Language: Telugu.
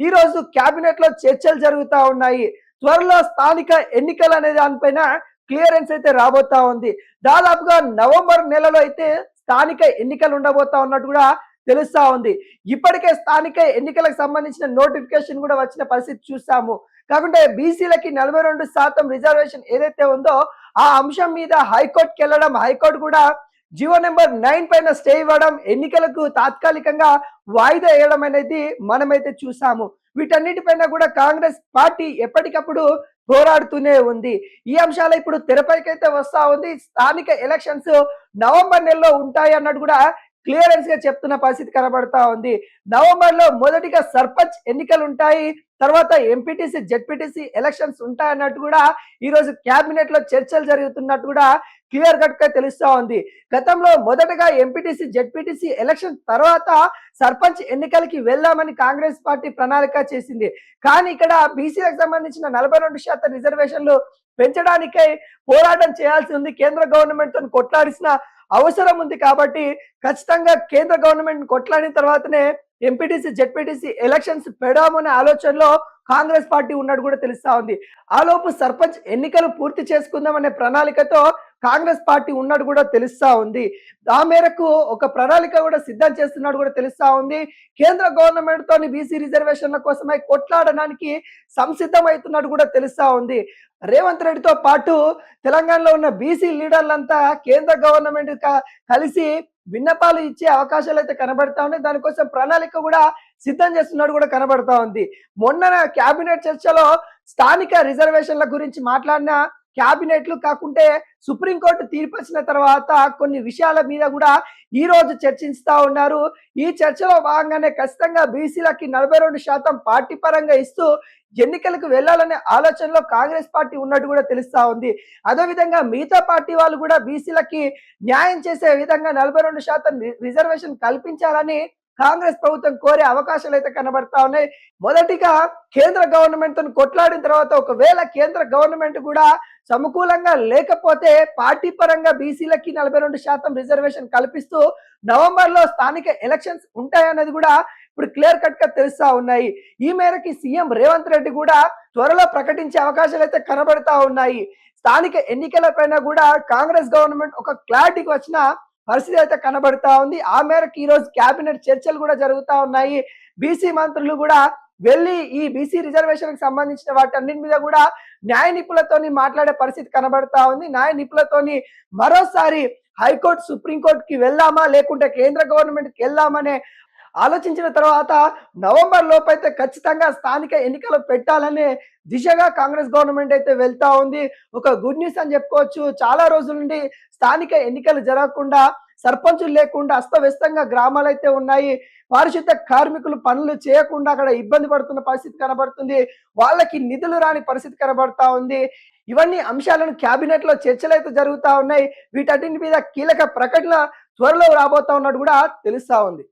ఈ రోజు కేబినెట్ లో చర్చలు జరుగుతా ఉన్నాయి. త్వరలో స్థానిక ఎన్నికలు అనే దానిపైన క్లియరెన్స్ అయితే రాబోతా ఉంది. దాదాపుగా నవంబర్ నెలలో అయితే స్థానిక ఎన్నికలు ఉండబోతా ఉన్నట్టు కూడా తెలుస్తా ఉంది. ఇప్పటికే స్థానిక ఎన్నికలకు సంబంధించిన నోటిఫికేషన్ కూడా వచ్చిన పరిస్థితి చూసాము. కాకుంటే బీసీలకి 42% రిజర్వేషన్ ఏదైతే ఉందో ఆ అంశం మీద హైకోర్టుకి వెళ్ళడం, హైకోర్టు కూడా జీవో నెంబర్ 9 పైన స్టే ఇవ్వడం, ఎన్నికలకు తాత్కాలికంగా వాయిదా వేయడం అనేది మనమైతే చూసాము. వీటన్నిటిపైన కూడా కాంగ్రెస్ పార్టీ ఎప్పటికప్పుడు పోరాడుతూనే ఉంది. ఈ అంశాలు ఇప్పుడు తెరపైకైతే వస్తా ఉంది. స్థానిక ఎలక్షన్స్ నవంబర్ నెలలో ఉంటాయి అన్నట్టు కూడా క్లియరెన్స్ గా చెప్తున్న పరిస్థితి కనబడతా ఉంది. నవంబర్ లో మొదటిగా సర్పంచ్ ఎన్నికలు ఉంటాయి, తర్వాత ఎంపీటీసీ జెడ్పీటీసీ ఎలక్షన్స్ ఉంటాయి అన్నట్టు కూడా ఈ రోజు క్యాబినెట్ లో చర్చలు జరుగుతున్నట్టు కూడా క్లియర్ కట్ గా తెలుస్తా ఉంది. గతంలో మొదటగా ఎంపీటీసీ జెడ్పీటీసీ ఎలక్షన్ తర్వాత సర్పంచ్ ఎన్నికలకి వెళ్దామని కాంగ్రెస్ పార్టీ ప్రణాళిక చేసింది. కానీ ఇక్కడ బీసీలకు సంబంధించిన 42% రిజర్వేషన్లు పెంచడానికై పోరాటం చేయాల్సి ఉంది. కేంద్ర గవర్నమెంట్ తో కొట్లాడిసిన అవసరం ఉంది కాబట్టి ఖచ్చితంగా కేంద్ర గవర్నమెంట్ కొట్లాడిన తర్వాతనే ఎంపీటీసీ జెడ్పీటీసీ ఎలక్షన్స్ పెడదామనే ఆలోచనలో కాంగ్రెస్ పార్టీ ఉన్నట్టు కూడా తెలుస్తా ఉంది. ఆలోపు సర్పంచ్ ఎన్నికలు పూర్తి చేసుకుందాం అనే ప్రణాళికతో కాంగ్రెస్ పార్టీ ఉన్నట్టు కూడా తెలుస్తా ఉంది. ఆ మేరకు ఒక ప్రణాళిక కూడా సిద్ధం చేస్తున్నట్టు కూడా తెలుస్తా ఉంది. కేంద్ర గవర్నమెంట్ తోని బీసీ రిజర్వేషన్ల కోసమై కొట్లాడడానికి సంసిద్ధమవుతున్నట్టు కూడా తెలుస్తా ఉంది. రేవంత్ రెడ్డితో పాటు తెలంగాణలో ఉన్న బీసీ లీడర్లంతా కేంద్ర గవర్నమెంట్ కలిసి విన్నపాలు ఇచ్చే అవకాశాలు అయితే కనబడతా ఉన్నాయి. దానికోసం ప్రణాళిక కూడా సిద్ధం చేస్తున్నట్టు కూడా కనబడతా ఉంది. మొన్న క్యాబినెట్ చర్చలో స్థానిక రిజర్వేషన్ల గురించి మాట్లాడిన క్యాబినెట్లు కాకుంటే సుప్రీంకోర్టు తీర్పు వచ్చిన తర్వాత కొన్ని విషయాల మీద కూడా ఈ రోజు చర్చిస్తా ఉన్నారు. ఈ చర్చలో భాగంగానే ఖచ్చితంగా బీసీలకి 42% పార్టీ పరంగా ఇస్తూ ఎన్నికలకు వెళ్లాలనే ఆలోచనలో కాంగ్రెస్ పార్టీ ఉన్నట్టు కూడా తెలుస్తా ఉంది. అదేవిధంగా మిగతా పార్టీ వాళ్ళు కూడా బీసీలకి న్యాయం చేసే విధంగా 42% రిజర్వేషన్ కల్పించాలని కాంగ్రెస్ ప్రభుత్వం కోరే అవకాశాలు అయితే కనబడతా ఉన్నాయి. మొదటిగా కేంద్ర గవర్నమెంట్ తో కొట్లాడిన తర్వాత ఒకవేళ కేంద్ర గవర్నమెంట్ కూడా సమకూలంగా లేకపోతే పార్టీ పరంగా బీసీలకి 42% రిజర్వేషన్ కల్పిస్తూ నవంబర్ లో స్థానిక ఎలక్షన్స్ ఉంటాయన్నది కూడా ఇప్పుడు క్లియర్ కట్ గా తెలుస్తా ఉన్నాయి. ఈ మేరకి సీఎం రేవంత్ రెడ్డి కూడా త్వరలో ప్రకటించే అవకాశాలు అయితే కనబడతా ఉన్నాయి. స్థానిక ఎన్నికల పైన కూడా కాంగ్రెస్ గవర్నమెంట్ ఒక క్లారిటీకి వచ్చిన పరిస్థితి అయితే కనబడతా ఉంది. ఆ మేరకు ఈ రోజు కేబినెట్ చర్చలు కూడా జరుగుతా ఉన్నాయి. బీసీ మంత్రులు కూడా వెళ్ళి ఈ బీసీ రిజర్వేషన్ కి సంబంధించిన వాటన్నిటి మీద కూడా న్యాయ నిపుణులతోని మాట్లాడే పరిస్థితి కనబడతా ఉంది. న్యాయ నిపుణులతోని మరోసారి హైకోర్టు సుప్రీంకోర్టుకి వెళ్దామా లేకుంటే కేంద్ర గవర్నమెంట్ కి వెళ్దామనే ఆలోచించిన తర్వాత నవంబర్ లోపు అయితే ఖచ్చితంగా స్థానిక ఎన్నికలు పెట్టాలనే దిశగా కాంగ్రెస్ గవర్నమెంట్ అయితే వెళ్తా ఉంది. ఒక గుడ్ న్యూస్ అని చెప్పుకోవచ్చు. చాలా రోజుల నుండి స్థానిక ఎన్నికలు జరగకుండా, సర్పంచులు లేకుండా అస్తవ్యస్తంగా గ్రామాలు అయితే ఉన్నాయి. పారిశుద్ధ కార్మికులు పనులు చేయకుండా అక్కడ ఇబ్బంది పడుతున్న పరిస్థితి కనబడుతుంది. వాళ్ళకి నిధులు రాని పరిస్థితి కనబడతా ఉంది. ఇవన్నీ అంశాలను క్యాబినెట్ లో చర్చలు అయితే జరుగుతా ఉన్నాయి. వీటన్నిటి మీద కీలక ప్రకటన త్వరలో రాబోతా ఉన్నట్టు కూడా తెలుస్తా ఉంది.